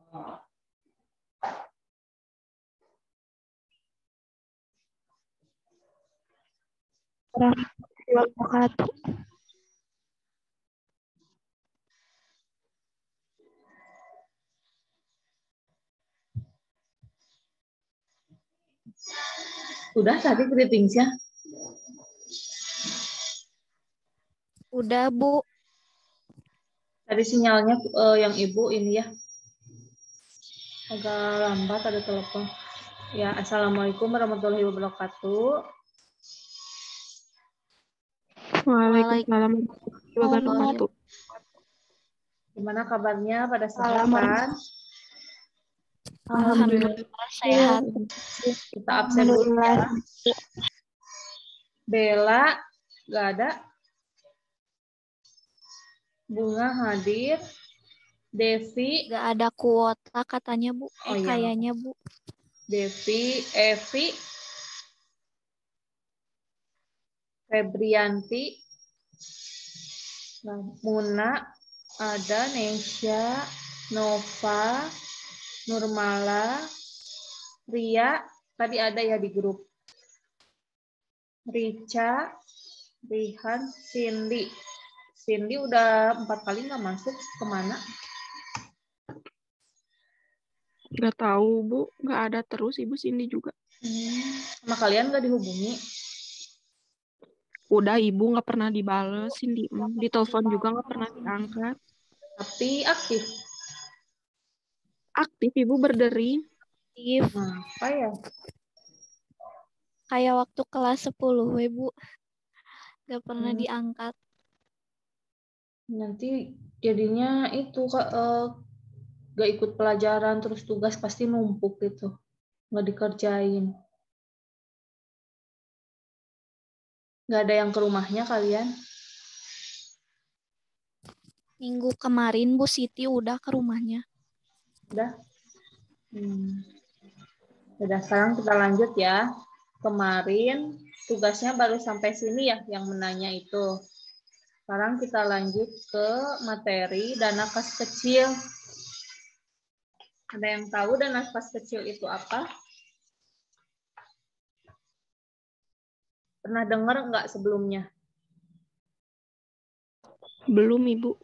Warahmatullahi wabarakatuh. Udah tadi greetingsnya? Udah, Bu. Tadi sinyalnya yang Ibu ini ya. Agak lambat ada telepon. Ya, Assalamualaikum warahmatullahi wabarakatuh. Waalaikumsalam warahmatullahi wabarakatuh. Gimana kabarnya? Pada sehat kan? Alhamdulillah sehat. Kita absen dulu ya. Bella, nggak ada. Bunga hadir. Devi. Gak ada kuota katanya, Bu. Oh, iya. Kayaknya, Bu. Devi, Evi, Febrianti, Muna, ada Nesya, Nova, Nurmala, Ria, tadi ada ya di grup. Rica, Rihan, Cindy. Cindy udah 4 kali nggak masuk, kemana? Nggak tahu, Bu. Nggak ada terus, Ibu Cindy juga. Sama kalian nggak dihubungi? Udah, Ibu nggak pernah dibales, Cindy. Ditelepon juga nggak pernah diangkat. Tapi aktif. Aktif, Ibu berdering. Aktif. Apa ya? Kayak waktu kelas 10, Bu. Gak pernah diangkat. Nanti jadinya itu gak ikut pelajaran, terus tugas pasti numpuk gitu. Nggak dikerjain. Nggak ada yang ke rumahnya kalian? Minggu kemarin Bu Siti udah ke rumahnya. Udah? Udah, sekarang kita lanjut ya. Kemarin tugasnya baru sampai sini ya, yang menanya itu. Sekarang kita lanjut ke materi dana kas kecil. Ada yang tahu dana kas kecil itu apa? Pernah dengar nggak sebelumnya? Belum, Ibu.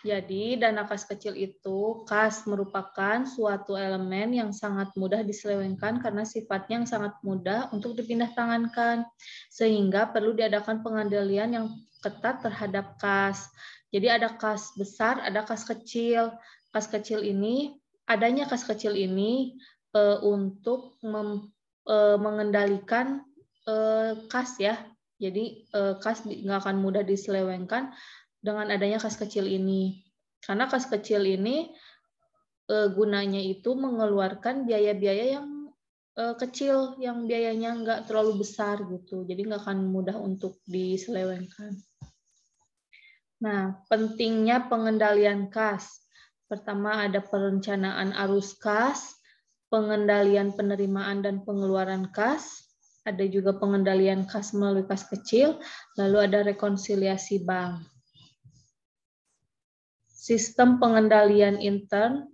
Jadi dana kas kecil itu, kas merupakan suatu elemen yang sangat mudah diselewengkan karena sifatnya yang sangat mudah untuk dipindah tangankan, sehingga perlu diadakan pengendalian yang ketat terhadap kas. Jadi ada kas besar, ada kas kecil. Kas kecil ini, adanya kas kecil ini untuk mengendalikan kas ya. Jadi kas nggak akan mudah diselewengkan dengan adanya kas kecil ini. Karena kas kecil ini gunanya itu mengeluarkan biaya-biaya yang kecil, yang biayanya nggak terlalu besar gitu. Jadi nggak akan mudah untuk diselewengkan. Nah, pentingnya pengendalian kas. Pertama ada perencanaan arus kas, pengendalian penerimaan dan pengeluaran kas, ada juga pengendalian kas melalui kas kecil, lalu ada rekonsiliasi bank. Sistem pengendalian intern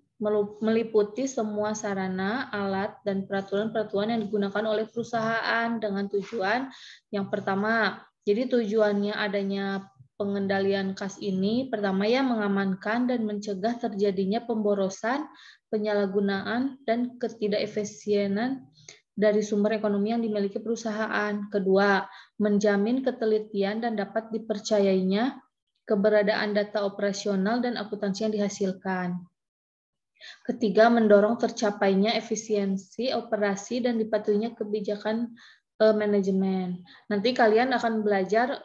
meliputi semua sarana, alat, dan peraturan-peraturan yang digunakan oleh perusahaan dengan tujuan yang pertama. Jadi tujuannya adanya pengendalian kas ini, pertama ya mengamankan dan mencegah terjadinya pemborosan, penyalahgunaan, dan ketidakefisienan dari sumber ekonomi yang dimiliki perusahaan. Kedua, menjamin ketelitian dan dapat dipercayainya keberadaan data operasional dan akuntansi yang dihasilkan. Ketiga, mendorong tercapainya efisiensi operasi dan dipatuhinya kebijakan manajemen. Nanti kalian akan belajar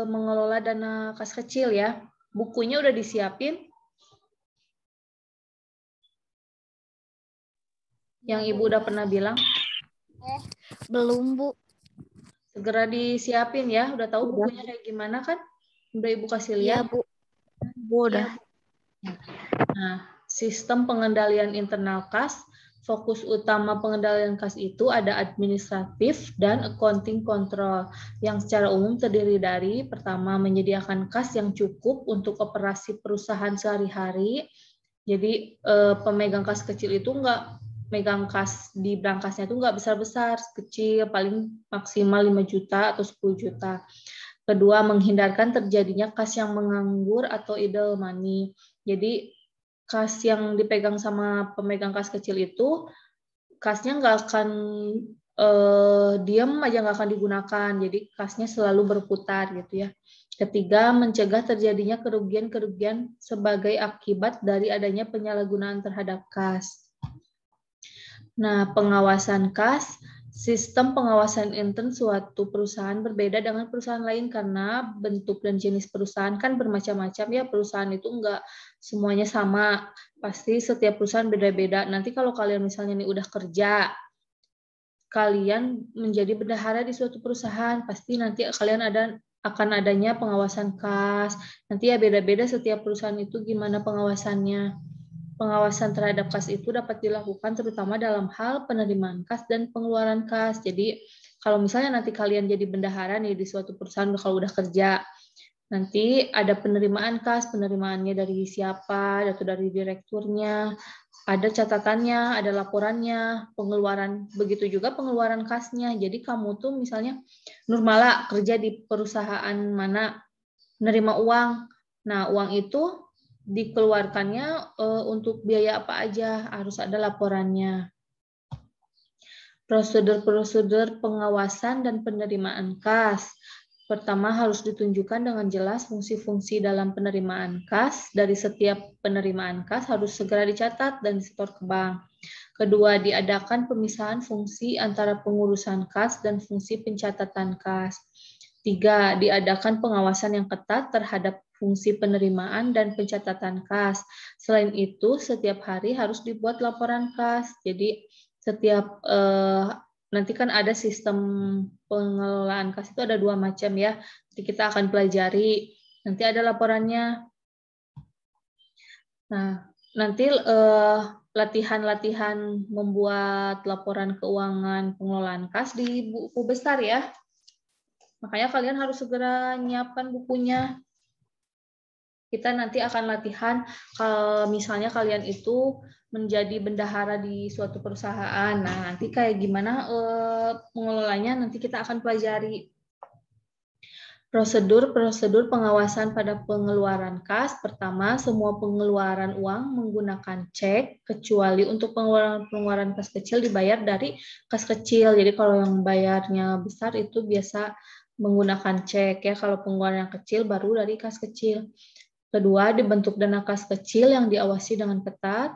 mengelola dana kas kecil ya. Bukunya udah disiapin? Yang Ibu udah pernah bilang? Belum, Bu. Segera disiapin ya. Udah tahu bukunya kayak gimana kan? Udah Ibu kasih lihat? Iya, Bu. Bu, udah. Nah, sistem pengendalian internal kas, fokus utama pengendalian kas itu ada administratif dan accounting control, yang secara umum terdiri dari, pertama, menyediakan kas yang cukup untuk operasi perusahaan sehari-hari, Jadi pemegang kas kecil itu nggak megang kas di brankasnya itu nggak besar-besar, kecil, paling maksimal 5 juta atau 10 juta. Kedua, menghindarkan terjadinya kas yang menganggur atau idle money. Jadi kas yang dipegang sama pemegang kas kecil itu, kasnya nggak akan diam aja, nggak akan digunakan. Jadi kasnya selalu berputar gitu ya. Ketiga, mencegah terjadinya kerugian-kerugian sebagai akibat dari adanya penyalahgunaan terhadap kas. Nah, pengawasan kas, sistem pengawasan intern suatu perusahaan berbeda dengan perusahaan lain karena bentuk dan jenis perusahaan kan bermacam-macam ya. Perusahaan itu enggak semuanya sama. Pasti setiap perusahaan beda-beda. Nanti kalau kalian misalnya nih udah kerja, kalian menjadi bendahara di suatu perusahaan, pasti nanti kalian akan adanya pengawasan kas. Nanti ya beda-beda setiap perusahaan itu gimana pengawasannya. Pengawasan terhadap kas itu dapat dilakukan terutama dalam hal penerimaan kas dan pengeluaran kas. Jadi kalau misalnya nanti kalian jadi bendahara nih di suatu perusahaan kalau udah kerja, nanti ada penerimaan kas, penerimaannya dari siapa, atau dari direkturnya, ada catatannya, ada laporannya, pengeluaran, begitu juga pengeluaran kasnya. Jadi kamu tuh misalnya Nurmala kerja di perusahaan mana, menerima uang. Nah, uang itu dikeluarkannya untuk biaya apa aja, harus ada laporannya. Prosedur-prosedur pengawasan dan penerimaan kas. Pertama, harus ditunjukkan dengan jelas fungsi-fungsi dalam penerimaan kas. Dari setiap penerimaan kas harus segera dicatat dan disetor ke bank. Kedua, diadakan pemisahan fungsi antara pengurusan kas dan fungsi pencatatan kas. Tiga, diadakan pengawasan yang ketat terhadap fungsi penerimaan dan pencatatan kas. Selain itu, setiap hari harus dibuat laporan kas. Jadi, setiap nanti kan ada sistem pengelolaan kas itu ada 2 macam ya. Jadi kita akan pelajari. Nanti ada laporannya. Nah, nanti latihan-latihan membuat laporan keuangan pengelolaan kas di buku besar ya. Makanya kalian harus segera nyiapkan bukunya. Kita nanti akan latihan kalau misalnya kalian itu menjadi bendahara di suatu perusahaan. Nah, nanti kayak gimana mengelolanya nanti kita akan pelajari. Prosedur pengawasan pada pengeluaran kas. Pertama, semua pengeluaran uang menggunakan cek, kecuali untuk pengeluaran kas kecil dibayar dari kas kecil. Jadi kalau yang bayarnya besar itu biasa menggunakan cek ya. Kalau pengeluaran yang kecil baru dari kas kecil. Kedua, dibentuk dana kas kecil yang diawasi dengan ketat.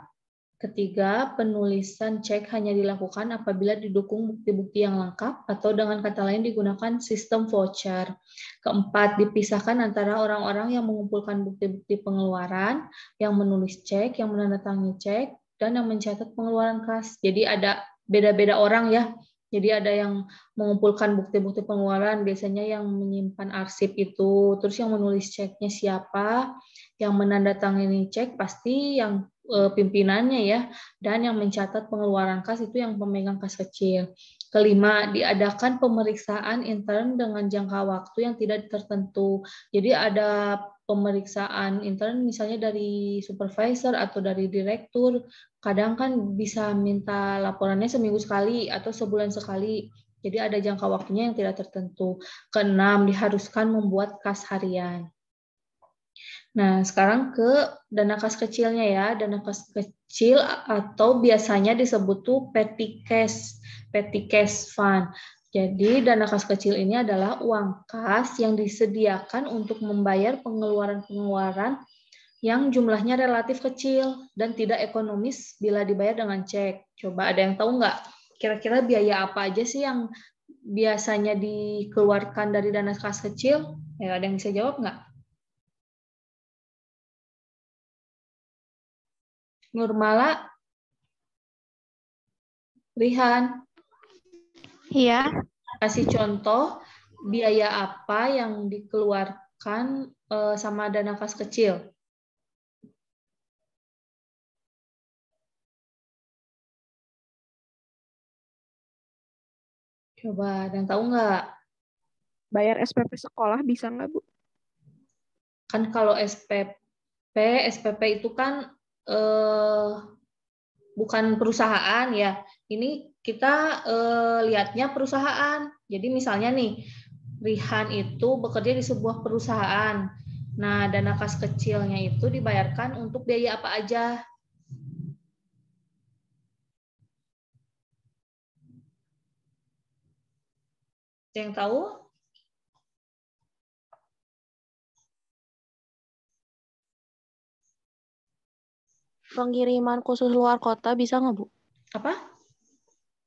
Ketiga, penulisan cek hanya dilakukan apabila didukung bukti-bukti yang lengkap atau dengan kata lain digunakan sistem voucher. Keempat, dipisahkan antara orang-orang yang mengumpulkan bukti-bukti pengeluaran, yang menulis cek, yang menandatangani cek, dan yang mencatat pengeluaran kas. Jadi ada beda-beda orang ya. Jadi ada yang mengumpulkan bukti-bukti pengeluaran, biasanya yang menyimpan arsip itu, terus yang menulis ceknya siapa, yang menandatangani cek pasti yang pimpinannya ya, dan yang mencatat pengeluaran kas itu yang pemegang kas kecil. Kelima, diadakan pemeriksaan intern dengan jangka waktu yang tidak tertentu. Jadi ada pemeriksaan intern misalnya dari supervisor atau dari direktur, kadang kan bisa minta laporannya seminggu sekali atau sebulan sekali. Jadi ada jangka waktunya yang tidak tertentu. Keenam, diharuskan membuat kas harian. Nah, sekarang ke dana kas kecilnya ya. Dana kas kecil atau biasanya disebut tuh petty cash fund. Jadi dana kas kecil ini adalah uang kas yang disediakan untuk membayar pengeluaran-pengeluaran yang jumlahnya relatif kecil dan tidak ekonomis bila dibayar dengan cek. Coba ada yang tahu nggak? Kira-kira biaya apa aja sih yang biasanya dikeluarkan dari dana kas kecil? Ya, ada yang bisa jawab nggak? Nurmala, Rihan, Iya. kasih contoh biaya apa yang dikeluarkan sama dana kas kecil. Coba, ada yang tahu nggak? Bayar SPP sekolah bisa nggak, Bu? Kan kalau SPP itu kan bukan perusahaan ya. Ini kita lihatnya perusahaan. Jadi misalnya nih, Rihan itu bekerja di sebuah perusahaan. Nah, dana kas kecilnya itu dibayarkan untuk biaya apa aja? Ada yang tahu? Pengiriman khusus luar kota bisa nggak, Bu? Apa?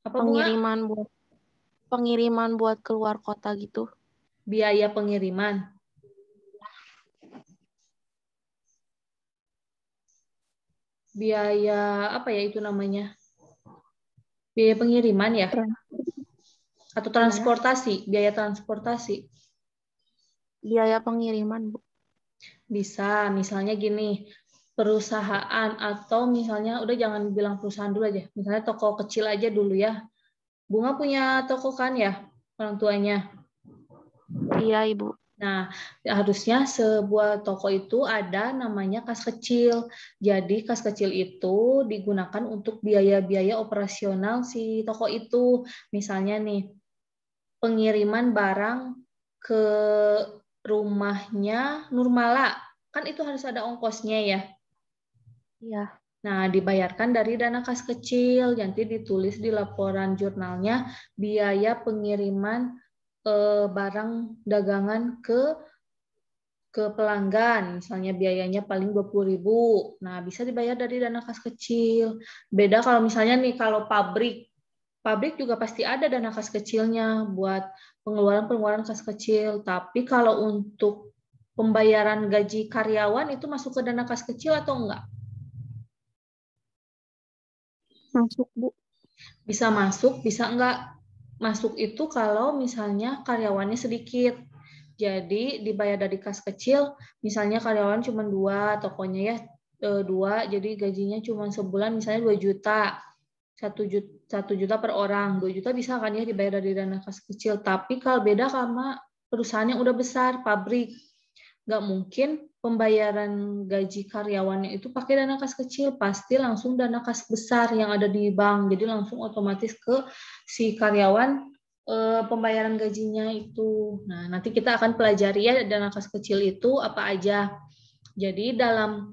Apa Bunga? Pengiriman buat keluar kota gitu. Biaya pengiriman. Biaya apa ya itu namanya? Biaya pengiriman ya? Atau transportasi? Biaya transportasi? Biaya pengiriman, Bu. Bisa, misalnya gini, perusahaan atau misalnya udah jangan bilang perusahaan dulu aja, misalnya toko kecil aja dulu ya. Bunga punya toko kan ya, orang tuanya. Iya, Ibu. Nah, harusnya sebuah toko itu ada namanya kas kecil. Jadi kas kecil itu digunakan untuk biaya-biaya operasional si toko itu. Misalnya nih, pengiriman barang ke rumahnya Nurmala. Kan itu harus ada ongkosnya ya. Iya. Nah, dibayarkan dari dana kas kecil. Nanti ditulis di laporan jurnalnya biaya pengiriman barang dagangan ke pelanggan, misalnya biayanya paling 20.000. Nah, bisa dibayar dari dana kas kecil. Beda kalau misalnya nih kalau pabrik juga pasti ada dana kas kecilnya buat pengeluaran kas kecil. Tapi kalau untuk pembayaran gaji karyawan itu masuk ke dana kas kecil atau enggak? Masuk, Bu. Bisa masuk, bisa enggak. Masuk itu kalau misalnya karyawannya sedikit. Jadi dibayar dari kas kecil, misalnya karyawan cuma 2, tokonya ya 2, jadi gajinya cuma sebulan misalnya 2 juta. 1 juta per orang, 2 juta bisa kan ya dibayar dari dana kas kecil. Tapi kalau beda sama perusahaan yang udah besar, pabrik. Nggak mungkin pembayaran gaji karyawannya itu pakai dana kas kecil, pasti langsung dana kas besar yang ada di bank. Jadi langsung otomatis ke si karyawan pembayaran gajinya itu. Nah, nanti kita akan pelajari ya dana kas kecil itu apa aja. Jadi dalam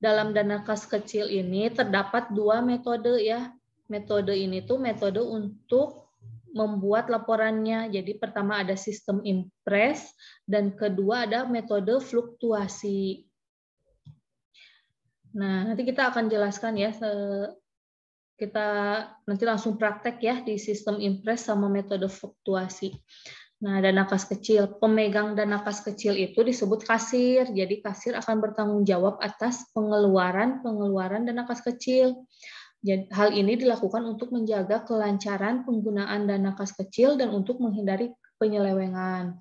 dana kas kecil ini terdapat 2 metode ya. Metode ini tuh metode untuk membuat laporannya. Jadi pertama ada sistem impres dan kedua ada metode fluktuasi. Nah, nanti kita akan jelaskan ya. Kita nanti langsung praktek ya di sistem impres sama metode fluktuasi. Nah, dana kas kecil. Pemegang dana kas kecil itu disebut kasir. Jadi kasir akan bertanggung jawab atas pengeluaran dana kas kecil. Hal ini dilakukan untuk menjaga kelancaran penggunaan dana kas kecil dan untuk menghindari penyelewengan.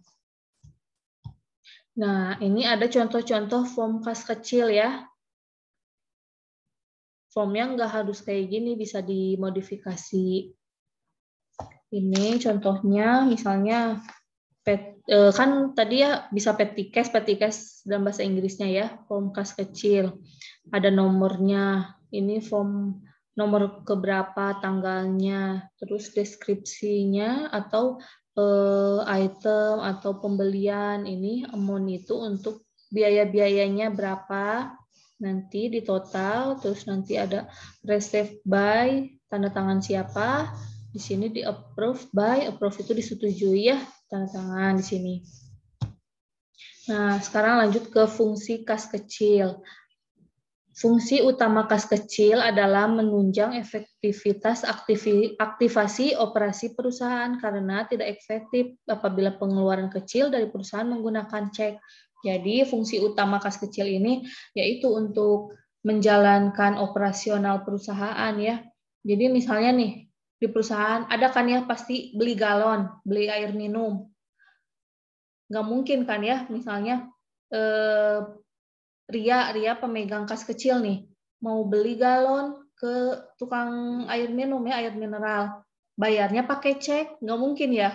Nah, ini ada contoh-contoh form kas kecil ya. Formnya nggak harus kayak gini, bisa dimodifikasi. Ini contohnya, misalnya kan tadi ya bisa petty cash dalam bahasa Inggrisnya ya, form kas kecil. Ada nomornya. Ini form nomor keberapa, tanggalnya, terus deskripsinya atau item atau pembelian. Ini amount itu untuk biaya-biayanya berapa, nanti di total, terus nanti ada received by, tanda tangan siapa, di sini di approve by, approve itu disetujui ya, tanda tangan di sini. Nah, sekarang lanjut ke fungsi kas kecil. Fungsi utama kas kecil adalah menunjang efektivitas aktivasi operasi perusahaan karena tidak efektif apabila pengeluaran kecil dari perusahaan menggunakan cek. Jadi fungsi utama kas kecil ini yaitu untuk menjalankan operasional perusahaan ya. Jadi misalnya nih di perusahaan ada kan ya pasti beli galon, beli air minum. Nggak mungkin kan ya misalnya Ria pemegang kas kecil nih, mau beli galon ke tukang air minum ya, air mineral. Bayarnya pakai cek, nggak mungkin ya.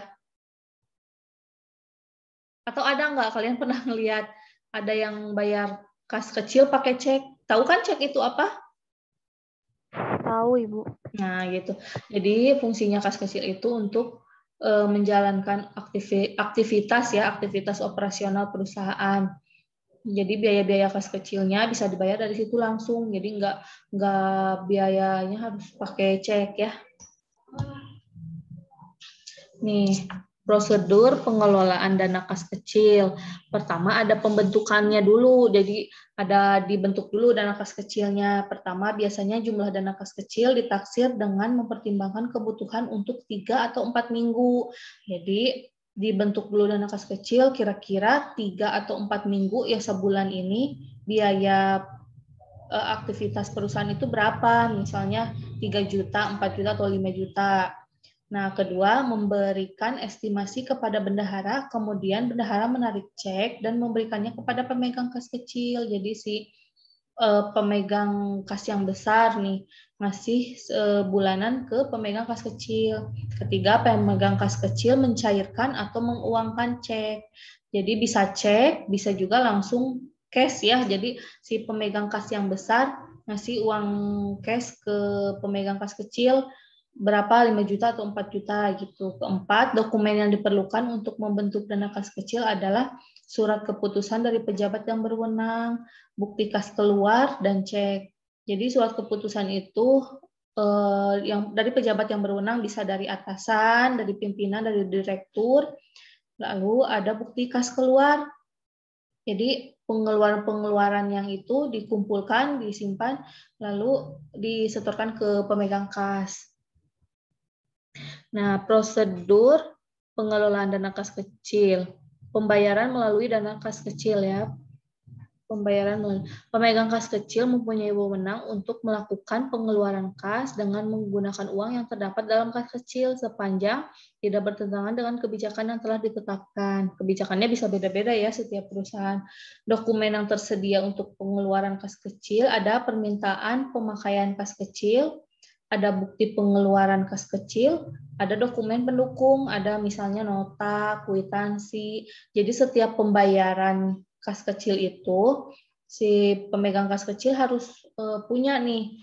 Atau ada nggak kalian pernah ngelihat ada yang bayar kas kecil pakai cek? Tahu kan cek itu apa? Tahu, Ibu. Nah, gitu. Jadi fungsinya kas kecil itu untuk menjalankan aktivitas ya, aktivitas operasional perusahaan. Jadi biaya-biaya kas kecilnya bisa dibayar dari situ langsung. Jadi nggak biayanya harus pakai cek ya. Nih, prosedur pengelolaan dana kas kecil. Pertama ada pembentukannya dulu. Jadi ada dibentuk dulu dana kas kecilnya. Pertama biasanya jumlah dana kas kecil ditaksir dengan mempertimbangkan kebutuhan untuk 3 atau 4 minggu. Jadi dibentuk dulu dana kas kecil kira-kira 3 atau 4 minggu ya sebulan ini biaya aktivitas perusahaan itu berapa? Misalnya 3 juta, 4 juta, atau 5 juta. Nah, kedua, memberikan estimasi kepada bendahara, kemudian bendahara menarik cek dan memberikannya kepada pemegang kas kecil. Jadi si pemegang kas yang besar nih ngasih bulanan ke pemegang kas kecil. Ketiga, pemegang kas kecil mencairkan atau menguangkan cek. Jadi bisa cek, bisa juga langsung cash ya. Jadi si pemegang kas yang besar ngasih uang cash ke pemegang kas kecil berapa 5 juta atau 4 juta gitu. Keempat, dokumen yang diperlukan untuk membentuk dana kas kecil adalah surat keputusan dari pejabat yang berwenang, bukti kas keluar, dan cek. Jadi surat keputusan itu yang dari pejabat yang berwenang bisa dari atasan, dari pimpinan, dari direktur, lalu ada bukti kas keluar. Jadi pengeluaran-pengeluaran yang itu dikumpulkan, disimpan, lalu disetorkan ke pemegang kas. Nah, prosedur pengelolaan dana kas kecil. Pembayaran melalui dana kas kecil ya. Pemegang kas kecil mempunyai wewenang untuk melakukan pengeluaran kas dengan menggunakan uang yang terdapat dalam kas kecil sepanjang tidak bertentangan dengan kebijakan yang telah ditetapkan. Kebijakannya bisa beda-beda ya setiap perusahaan. Dokumen yang tersedia untuk pengeluaran kas kecil ada permintaan pemakaian kas kecil, ada bukti pengeluaran kas kecil, ada dokumen pendukung, ada misalnya nota, kwitansi. Jadi setiap pembayaran kas kecil itu, si pemegang kas kecil harus punya nih,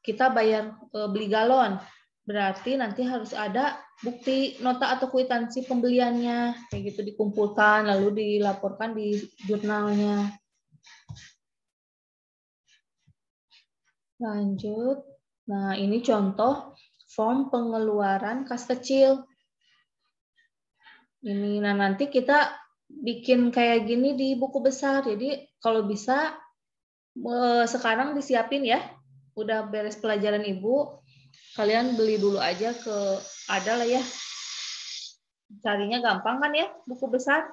kita bayar beli galon, berarti nanti harus ada bukti nota atau kwitansi pembeliannya, kayak gitu dikumpulkan, lalu dilaporkan di jurnalnya. Lanjut. Nah, ini contoh form pengeluaran kas kecil. Ini, nah nanti kita bikin kayak gini di buku besar. Jadi kalau bisa sekarang disiapin ya. Udah beres pelajaran Ibu, kalian beli dulu aja ada lah ya. Carinya gampang kan ya buku besar.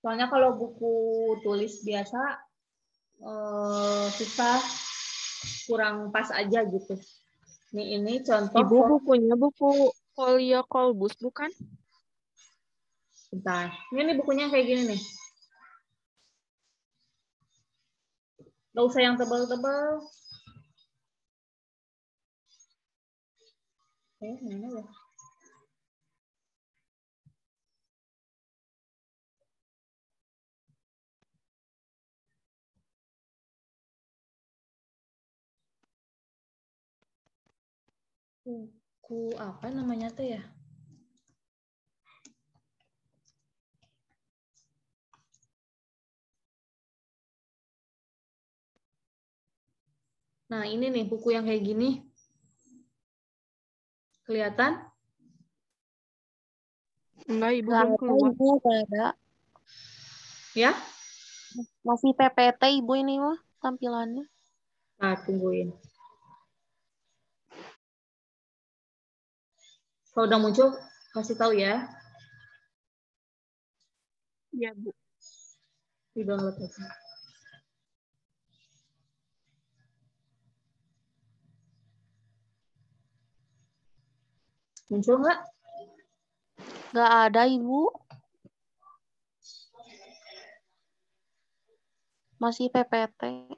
Soalnya kalau buku tulis biasa susah, kurang pas aja gitu. Ini contoh. Ibu bukunya buku Folio Kolbus bukan? Bentar. Ini bukunya kayak gini nih. Nggak usah yang tebal-tebal. Mana ya? Buku apa namanya tuh ya? Nah, ini nih buku yang kayak gini. Kelihatan? Enggak, Ibu Nggak belum ada, keluar. Ibu, nggak ada. Ya? Masih PPT, Ibu, ini mah tampilannya. Nah, tungguin. Kalau udah muncul, kasih tahu ya. Iya, Bu. Di download aja. Muncul nggak? Nggak ada, Ibu. Masih PPT.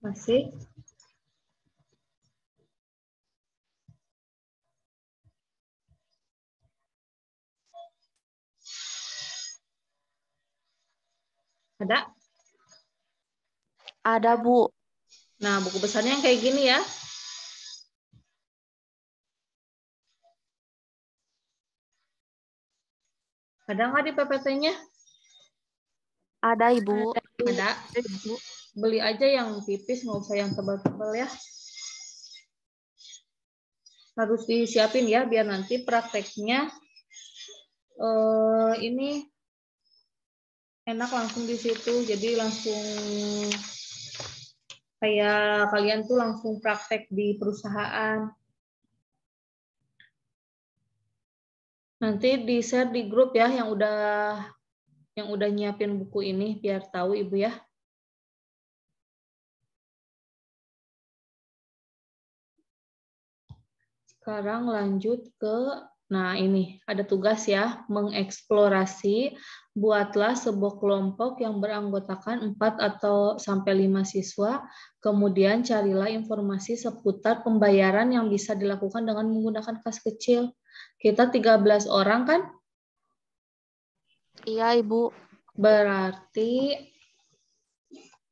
Masih. Ada? Ada, Bu. Nah, buku besarnya yang kayak gini ya. Ada nggak di PPT-nya? Ada, Ibu. Ada. Beli aja yang tipis, nggak usah yang tebal-tebal ya. Harus disiapin ya, biar nanti prakteknya ini enak langsung di situ. Jadi langsung kayak kalian tuh langsung praktek di perusahaan. Nanti di-share di grup ya yang udah nyiapin buku ini biar tahu Ibu ya. Sekarang lanjut ke, nah ini ada tugas ya, mengeksplorasi, buatlah sebuah kelompok yang beranggotakan 4 atau sampai 5 siswa, kemudian carilah informasi seputar pembayaran yang bisa dilakukan dengan menggunakan kas kecil. Kita 13 orang kan? Iya, Ibu. Berarti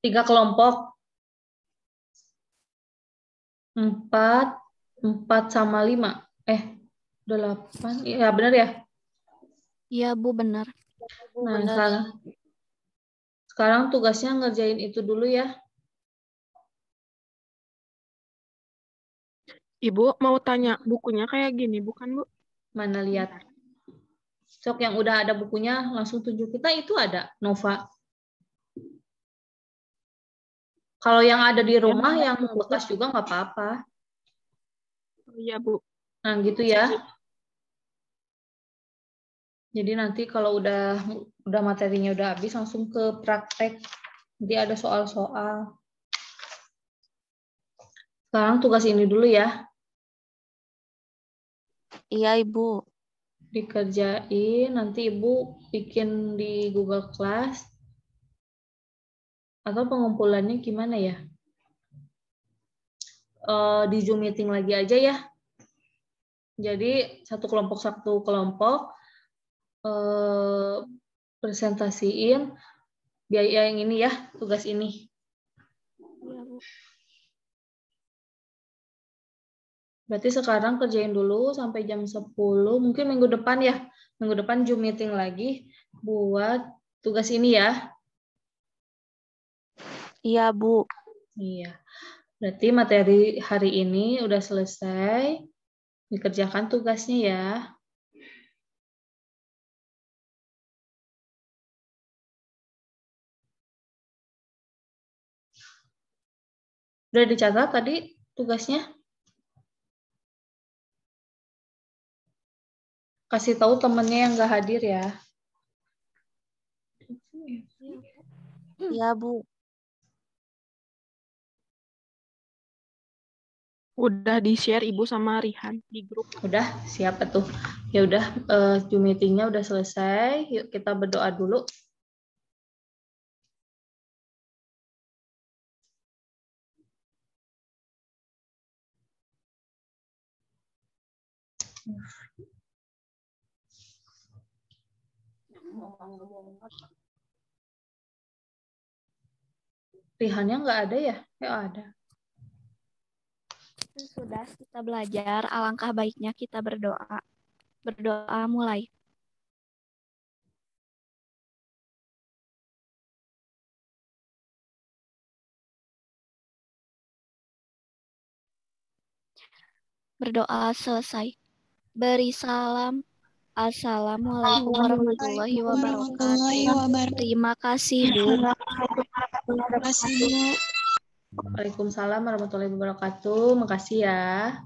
3 kelompok. 4 sama 5. 8. Ya benar ya? Iya, Bu, benar. Nah, sekarang tugasnya ngerjain itu dulu ya. Ibu mau tanya, bukunya kayak gini, bukan, Bu? Mana lihat. Sok yang udah ada bukunya langsung tunjuk kita itu ada, Nova. Kalau yang ada di rumah yang bekas juga nggak apa-apa. Iya, Bu. Nah, gitu ya. Jadi nanti kalau udah materinya udah habis langsung ke praktek. Nanti ada soal-soal. Sekarang tugas ini dulu ya. Iya, Ibu. Dikerjain, nanti Ibu bikin di Google Class. Atau pengumpulannya gimana ya? Di Zoom meeting lagi aja ya. Jadi satu kelompok presentasiin biaya yang ini ya, tugas ini. Iya, Bu. Berarti sekarang kerjain dulu sampai jam 10, mungkin minggu depan ya. Minggu depan Zoom meeting lagi buat tugas ini ya. Iya, Bu. Iya. Berarti materi hari ini udah selesai. Dikerjakan tugasnya ya. Udah dicatat tadi tugasnya? Kasih tahu temennya yang nggak hadir ya. Iya, Bu. Udah di-share Ibu sama Rihan di grup. Udah, siapa tuh? Ya udah, Zoom meeting-nya udah selesai. Yuk kita berdoa dulu. Rihannya nggak ada ya? Ya ada. Sudah kita belajar, alangkah baiknya kita berdoa. Berdoa mulai. Berdoa selesai. Beri salam. Assalamualaikum warahmatullahi wabarakatuh. Terima kasih, Bu. Waalaikumsalam warahmatullahi wabarakatuh. Makasih ya.